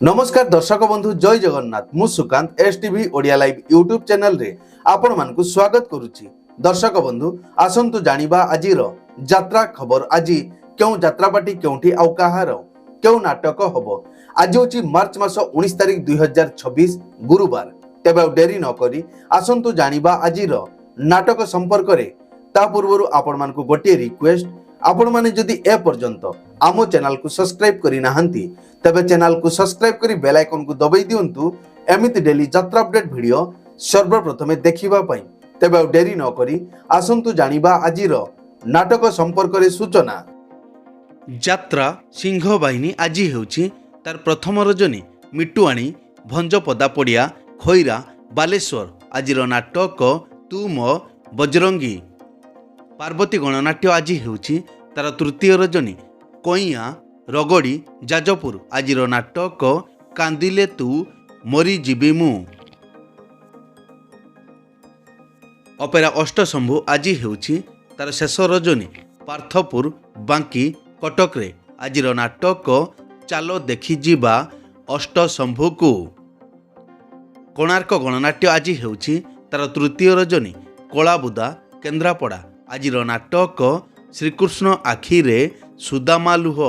नमस्कार दर्शक बंधु जय जगन्नाथ मु Sukant STV Odia live YouTube channel रे आपण मानकु स्वागत करुछि। दर्शक बंधु आसंतु जानिबा आजिर यात्रा खबर। आज क्यों यात्रापाटी क्योंठी आउ काहार क्यों नाटक हबो। आज होछि मार्च मास 19 तारिख 2026 गुरुवार। तेबे डेरी न करी आसंतु जानिबा आजिर नाटक संपर्क रे। ता पूर्वरु आपण मानकु गोटे रिक्वेस्ट, आपण माने जदि ए पर्यंत आमो चैनल को सब्सक्राइब करि नाहंती तबे चैनल को सब्सक्राइब करी बेल आइकन को दबाई दियंतु एमिति डेली यात्रा अपडेट वीडियो सर्वप्रथमे देखिबा पई। तबे डेरी न करी आसंतु जानिबा आजिर नाटक संपर्क रे सूचना। यात्रा सिंह बाहिनी आज हेउछि तार प्रथम रजनी मिटुआणी भंजपदा पड़िया खैरा बालेश्वर। आजिर नाटक तू मो बजरंगी। पार्वती गणनाट्य आज हेउछि तार तृतीय रजनी कइया रगड़ी जाजपुर। आजिर नाटक कांदिले तू मरी जीवी मु। अपेरा अष्टशंभु आज हेउछि तार शेष रजनी पार्थपुर बांकी कटक रे। आजिर नाटक चालो देखि जीवा अष्टशंभु को। कोणार्क गणनाट्य आज हेउछि तार तृतीय रजनी कलाबुदा केन्द्रापड़ा। आजिर नाटक श्रीकृष्ण आखिरे सुदामा लुह।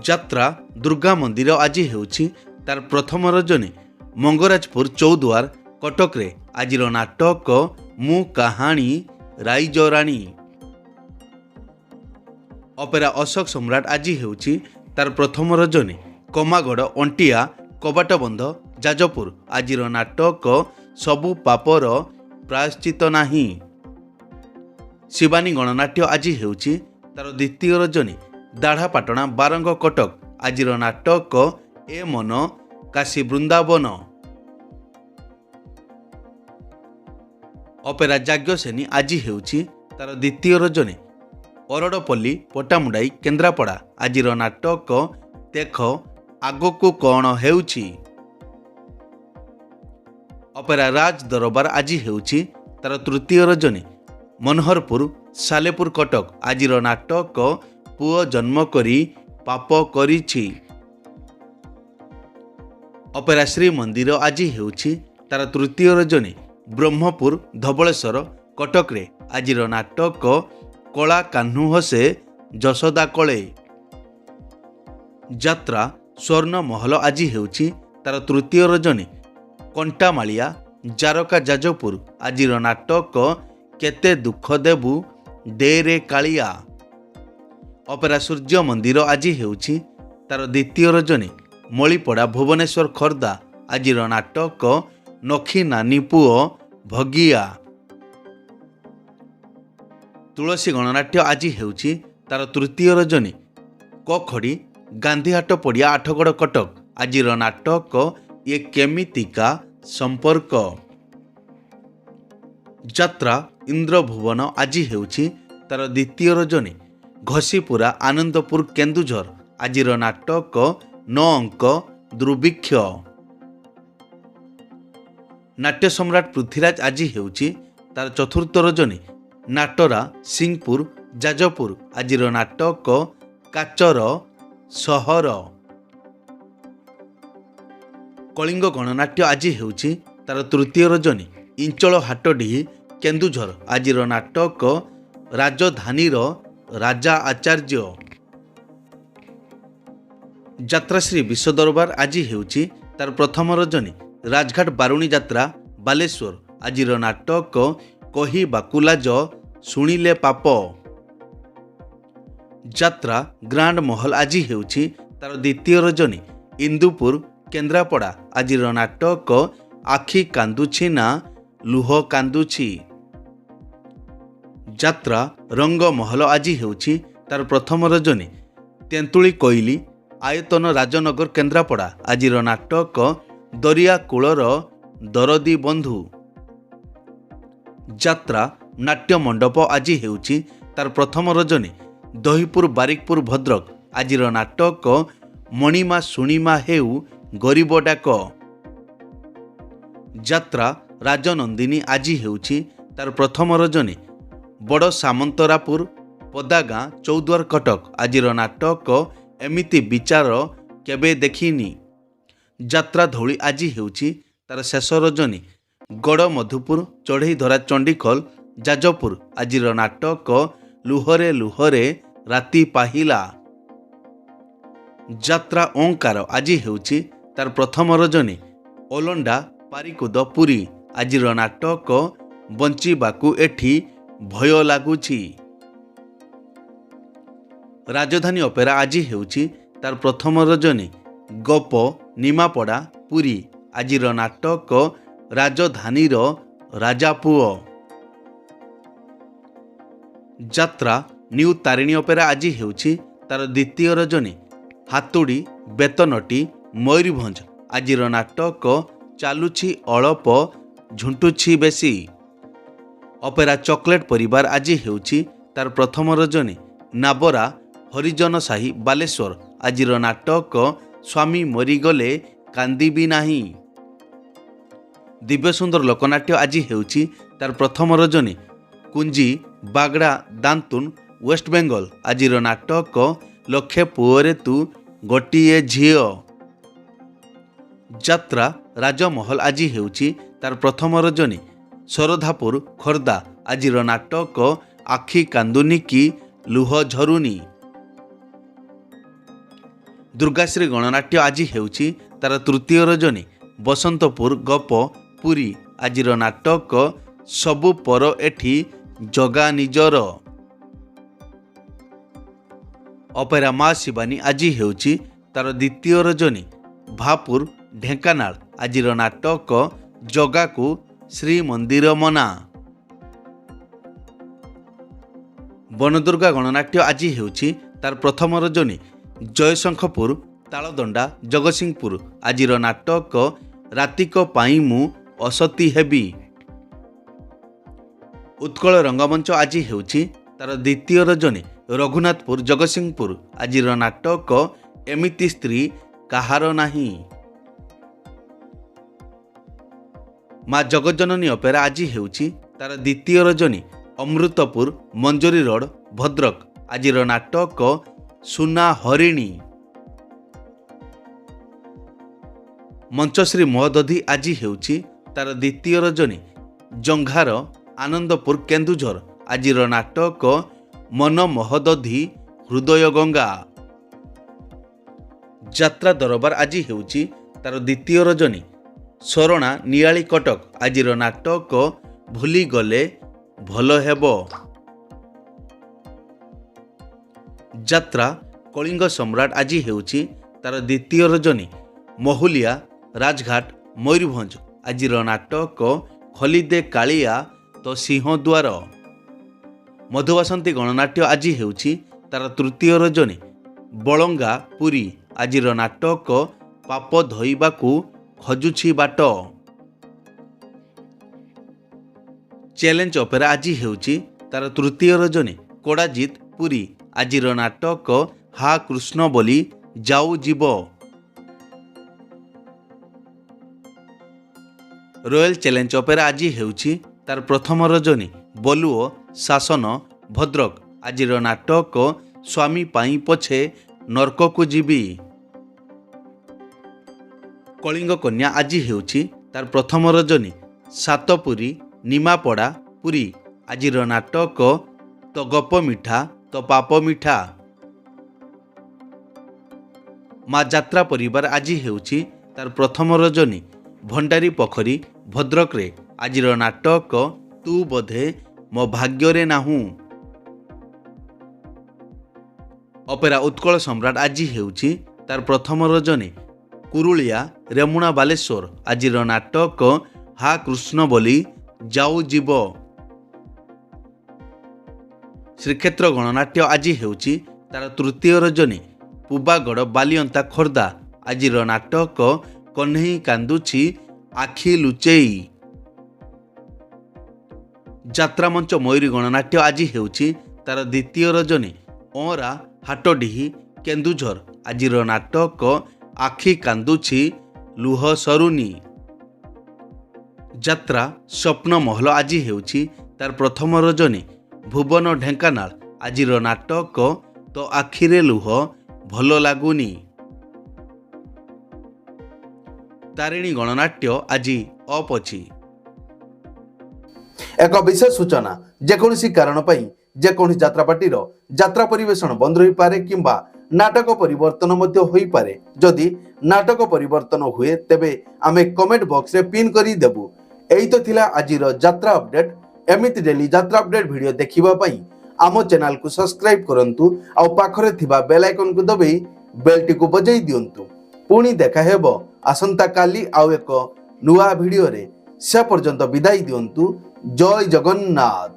यात्रा दुर्गा मंदिर आज हेउछि तार प्रथम रजनी मंगराजपुर चौद्वार कटक रे। आजिर नाटक मु कहानी राइजराणी। अपेरा अशोक सम्राट आज हेउछि तार प्रथम रजनी कमागढ़ अंटिया कबाटबंध जाजपुर। आजिर नाटक सबु पापर प्रायश्चित नाही। शिवानी गणनाट्य आज हेउछि तार द्वितीय रजनी दाढ़ापाटଣା बारंग कटक। आजिर नाटक ए मन काशी वृंदावन। अपेरा जाग्यसेनी आज हेउछि तार द्वितीय रजनी अरड़पल्ली पटामुंडाई केन्द्रापड़ा। आजिर नाटक देख आगकु कौन हेउछि। अपेरा राज दरबार आज हेउछि तार तृतीय रजनी मनोहरपुर सालेपुर कटक। आजिर नाटक पुओ जन्म करी पाप करिछि। अपेरा श्री मंदिर आज हेउछि तार तृतीय रजनी ब्रह्मपुर धबलेश्वर कटक रे। आजिर नाटक कला कान्हू हसे जशोदा कले। यात्रा स्वर्ण महल आज हेउछि तार तृतीय रजनी कंटामालिया जारका जाजपुर। आजिर नाटक केते दुख देबु दे रे कालिया। अपेरा सूर्य मंदिर आज हेउछि तार द्वितीय रजनी मलिपड़ा भुवनेश्वर खर्दा। आजिर नाटक नखी नानी पुओ भगिया। तुलसी गणनाट्य आज हेउछि तार तृतीय रजनी कखड़ी गांधीहाट पड़िया आठगड़ कटक। आजिर नाटक ये केमितिका संपर्क। यात्रा इंद्रभुवन आज हेउछि तार द्वितीय रजनी घसीपुरा आनंदपुर केन्दुझर। आजिर नाटक 9 अंक दुर्भिक्ष। नाट्य सम्राट पृथ्वीराज आज हेउछि तार चतुर्थ रजनी नाटरा सिंहपुर जाजपुर। आजिर नाटक काचर सहर। कलिंग गणनाट्य आज हेउछि तार तृतीय रजनी इंचल हाटडीही केन्दुझर। आजिर नाटक राजधानीर राजा आचार्य। यात्राश्री विश्व दरबार आज हेउछि तार प्रथम रजनी राजघाट बारुणी यात्रा बालेश्वर। आजिर नाटक कही बाकुलाज शुणिले पाप। यात्रा ग्रांड महल आज हेउछि तार द्वितीय रजनी इंदुपुर केन्द्रापड़ा। आजिर नाटक आखि कांदुछि ना लुह कांदुछि। यात्रा रंग महल आज हेउछि तार प्रथम रजनी तेंतुली कोइली आयतन राजनगर केन्द्रापड़ा। आजिर नाटक दरिया कूलर दरदी बंधु। यात्रा नाट्य मंडप आज हेउछि तार प्रथम रजनी दहीपुर बारिकपुर भद्रक। आजिर नाटक मणिमा शुणिमा हेउ गरीब डाक। यात्रा राजनंदिनी आज हेउछि तार प्रथम रजनी बड़ सामंतरापुर पदागाँ चौद्वार कटक। आजिर नाटक ଏମିତି ବିଚାର କେବେ ଦେଖିନି। ଯାତ୍ରା ଧଉଳି ଆଜି ହେଉଛି ତାର ଶେଷ ରଜନୀ। ଗଡ଼ ମଧୁପୁର, ଚଢ଼େଇଧରା, ଚଣ୍ଡିଖୋଲ, ଯାଜପୁର ଆଜିର ନାଟକ ଲୁହରେ ଲୁହରେ ରାତି ପାହିଲା। ଯାତ୍ରା ଓଁକାର ଆଜି ହେଉଛି ତାର ପ୍ରଥମ ରଜନୀ। ଓଲଣ୍ଡା ପାରିକୁଦ ପୁରୀ ଆଜିର ନାଟକ ବଞ୍ଚିବାକୁ ଏଠି ଭୟ ଲାଗୁଛି। ରାଜଧାନୀ ଅପେରା ଆଜି ହେଉଛି ତାର ପ୍ରଥମ ରଜନୀ। ଗପ ନିମାପଡ଼ା ପୁରୀ ଆଜିର ନାଟକ ରାଜଧାନୀର ରାଜାପୁଅ। ଯାତ୍ରା ନ୍ୟୁ ତାରିଣୀ ଅପେରା ଆଜି ହେଉଛି ତାର ଦ୍ୱିତୀୟ ରଜନୀ। ହାତୁଡ଼ି ବେତନଟି ମୟୂରଭଞ୍ଜ ଆଜିର ନାଟକ ଚାଲୁଛି ଅଳପ ଝୁଣ୍ଟୁଛି ବେଶୀ। ଅପେରା ଚକୋଲେଟ୍ ପରିବାର ଆଜି ହେଉଛି ତାର ପ୍ରଥମ ରଜନୀ। ନାବରା ହରିଜନ ସାହି ବାଲେଶ୍ୱର ଆଜିର ନାଟକ ସ୍ୱାମୀ ମରିଗଲେ କାନ୍ଦିବି ନାହିଁ। ଦିବ୍ୟସୁନ୍ଦର ଲୋକନାଟ୍ୟ ଆଜି ହେଉଛି ତାର ପ୍ରଥମ ରଜନୀ। କୁଞ୍ଜି ବାଗଡ଼ା ଦାନ୍ତୁନ ୱେଷ୍ଟବେଙ୍ଗଲ ଆଜିର ନାଟକ ଲକ୍ଷେ ପୁଅରେ ତୁ ଗୋଟିଏ ଝିଅ। ଯାତ୍ରା ରାଜମହଲ ଆଜି ହେଉଛି ତାର ପ୍ରଥମ ରଜନୀ। ଶରଧାପୁର ଖୋର୍ଦ୍ଧା ଆଜିର ନାଟକ ଆଖି କାନ୍ଦୁନି କି ଲୁହ ଝରୁନି। ଦୁର୍ଗାଶ୍ରୀ ଗଣନାଟ୍ୟ ଆଜି ହେଉଛି ତାର ତୃତୀୟ ରଜନୀ। ବସନ୍ତପୁର ଗପ ପୁରୀ ଆଜିର ନାଟକ ସବୁ ପର ଏଠି ଜଗା ନିଜର। ଅପେରା ମା ଶିବାନୀ ଆଜି ହେଉଛି ତାର ଦ୍ୱିତୀୟ ରଜନୀ। ଭାପୁର ଢେଙ୍କାନାଳ ଆଜିର ନାଟକ ଜଗାକୁ ଶ୍ରୀମନ୍ଦିର ମନା। ବନଦୁର୍ଗା ଗଣନାଟ୍ୟ ଆଜି ହେଉଛି ତାର ପ୍ରଥମ ରଜନୀ। ଜୟଶଙ୍ଖପୁର ତାଳଦଣ୍ଡା ଜଗତସିଂହପୁର ଆଜିର ନାଟକ ରାତିକ ପାଇଁ ମୁଁ ଅସତୀ ହେବି। ଉତ୍କଳ ରଙ୍ଗମଞ୍ଚ ଆଜି ହେଉଛି ତାର ଦ୍ୱିତୀୟ ରଜନୀ। ରଘୁନାଥପୁର ଜଗତସିଂହପୁର ଆଜିର ନାଟକ ଏମିତି ସ୍ତ୍ରୀ କାହାର ନାହିଁ। ମା ଜଗଜ୍ଜନନୀ ଅପେରା ଆଜି ହେଉଛି ତାର ଦ୍ୱିତୀୟ ରଜନୀ। ଅମୃତପୁର ମଞ୍ଜରୀ ରୋଡ଼ ଭଦ୍ରକ ଆଜିର ନାଟକ ସୁନା ହରିଣୀ। ମଞ୍ଚଶ୍ରୀ ମହୋଦଧି ଆଜି ହେଉଛି ତାର ଦ୍ୱିତୀୟ ରଜନୀ। ଜଙ୍ଘାର ଆନନ୍ଦପୁର କେନ୍ଦୁଝର ଆଜିର ନାଟକ ମନ ମହୋଦଧି ହୃଦୟ ଗଙ୍ଗା। ଯାତ୍ରା ଦରବାର ଆଜି ହେଉଛି ତାର ଦ୍ୱିତୀୟ ରଜନୀ। ଶରଣା ନିଆଳି କଟକ ଆଜିର ନାଟକ ଭୁଲିଗଲେ ଭଲ ହେବ। ଯାତ୍ରା କଳିଙ୍ଗ ସମ୍ରାଟ ଆଜି ହେଉଛି ତାର ଦ୍ୱିତୀୟ ରଜନୀ। ମହୁଲିଆ ରାଜଘାଟ ମୟୂରଭଞ୍ଜ ଆଜିର ନାଟକ ଖଲିଦେ କାଳିଆ ତ ସିଂହଦ୍ୱାର। ମଧୁବାସନ୍ତୀ ଗଣନାଟ୍ୟ ଆଜି ହେଉଛି ତାର ତୃତୀୟ ରଜନୀ। ବଳଙ୍ଗା ପୁରୀ ଆଜିର ନାଟକ ପାପ ଧୋଇବାକୁ ଖୋଜୁଛି ବାଟ। ଚ୍ୟାଲେଞ୍ଜ ଅପେରା ଆଜି ହେଉଛି ତାର ତୃତୀୟ ରଜନୀ। କୋଡ଼ାଜିତ ପୁରୀ ଆଜିର ନାଟକ ହା କୃଷ୍ଣ ବୋଲି ଯାଉ ଯିବ। ରୟାଲ ଚ୍ୟାଲେଞ୍ଜ ଅପେରା ଆଜି ହେଉଛି ତାର ପ୍ରଥମ ରଜନୀ। ବଲୁଅ ଶାସନ ଭଦ୍ରକ ଆଜିର ନାଟକ ସ୍ୱାମୀ ପାଇଁ ପଛେ ନର୍କକୁ ଯିବି। କଳିଙ୍ଗ କନ୍ୟା ଆଜି ହେଉଛି ତାର ପ୍ରଥମ ରଜନୀ। ସାତପୁରୀ ନିମାପଡ଼ା ପୁରୀ ଆଜିର ନାଟକ ତ ଗପ ମିଠା ତ ପାପ ମିଠା। ମା ଯାତ୍ରା ପରିବାର ଆଜି ହେଉଛି ତାର ପ୍ରଥମ ରଜନୀ। ଭଣ୍ଡାରୀ ପୋଖରୀ ଭଦ୍ରକରେ ଆଜିର ନାଟକ ତୁ ବୋଧେ ମୋ ଭାଗ୍ୟରେ ନାହୁଁ। ଅପେରା ଉତ୍କଳ ସମ୍ରାଟ ଆଜି ହେଉଛି ତାର ପ୍ରଥମ ରଜନୀ। କୁରୁଳିଆ ରେମୁଣା ବାଲେଶ୍ୱର ଆଜିର ନାଟକ ହା କୃଷ୍ଣ ବୋଲି ଯାଉ ଯିବ। ଶ୍ରୀକ୍ଷେତ୍ର ଗଣନାଟ୍ୟ ଆଜି ହେଉଛି ତାର ତୃତୀୟ ରଜନୀ। ପୁବାଗଡ଼ ବାଲିଅନ୍ତା ଖୋର୍ଦ୍ଧା ଆଜିର ନାଟକ କହ୍ନେଇ କାନ୍ଦୁଛି ଆଖି ଲୁଚେଇ। ଯାତ୍ରାମଞ୍ଚ ମୟୂରୀ ଗଣନାଟ୍ୟ ଆଜି ହେଉଛି ତାର ଦ୍ୱିତୀୟ ରଜନୀ। ଅଁରା ହାଟଡିହି କେନ୍ଦୁଝର ଆଜିର ନାଟକ ଆଖି କାନ୍ଦୁଛି ଲୁହ ସରୁନି। ଯାତ୍ରା ସ୍ୱପ୍ନ ମହଲ ଆଜି ହେଉଛି ତାର ପ୍ରଥମ ରଜନୀ। ଭୁବନ ଢେଙ୍କାନାଳ ଆଜିର ନାଟକ ତ ଆଖିରେ ଲୁହ ଭଲ ଲାଗୁନି। ତାରିଣୀ ଗଣନାଟ୍ୟ ଆଜି ଅଫ୍ ଅଛି। ଏକ ବିଶେଷ ସୂଚନା, ଯେକୌଣସି କାରଣ ପାଇଁ ଯେକୌଣସି ଯାତ୍ରାପାର୍ଟିର ଯାତ୍ରା ପରିବେଷଣ ବନ୍ଦ ରହିପାରେ କିମ୍ବା ନାଟକ ପରିବର୍ତ୍ତନ ମଧ୍ୟ ହୋଇପାରେ। ଯଦି ନାଟକ ପରିବର୍ତ୍ତନ ହୁଏ ତେବେ ଆମେ କମେଣ୍ଟ ବକ୍ସରେ ପିନ୍ କରି ଦେବୁ। ଏଇ ତ ଥିଲା ଆଜିର ଯାତ୍ରା ଅପଡେଟ୍। ଏମିତି ଡେଲି ଯାତ୍ରା ଅପଡେଟ୍ ଭିଡ଼ିଓ ଦେଖିବା ପାଇଁ ଆମ ଚ୍ୟାନେଲକୁ ସବସ୍କ୍ରାଇବ୍ କରନ୍ତୁ ଆଉ ପାଖରେ ଥିବା ବେଲ୍ ଆଇକନକୁ ଦବାଇ ବେଲ୍ଟିକୁ ବଜାଇ ଦିଅନ୍ତୁ। ପୁଣି ଦେଖା ହେବ ଆସନ୍ତାକାଲି ଆଉ ଏକ ନୂଆ ଭିଡ଼ିଓରେ। ସେ ପର୍ଯ୍ୟନ୍ତ ବିଦାୟ ଦିଅନ୍ତୁ। ଜୟ ଜଗନ୍ନାଥ।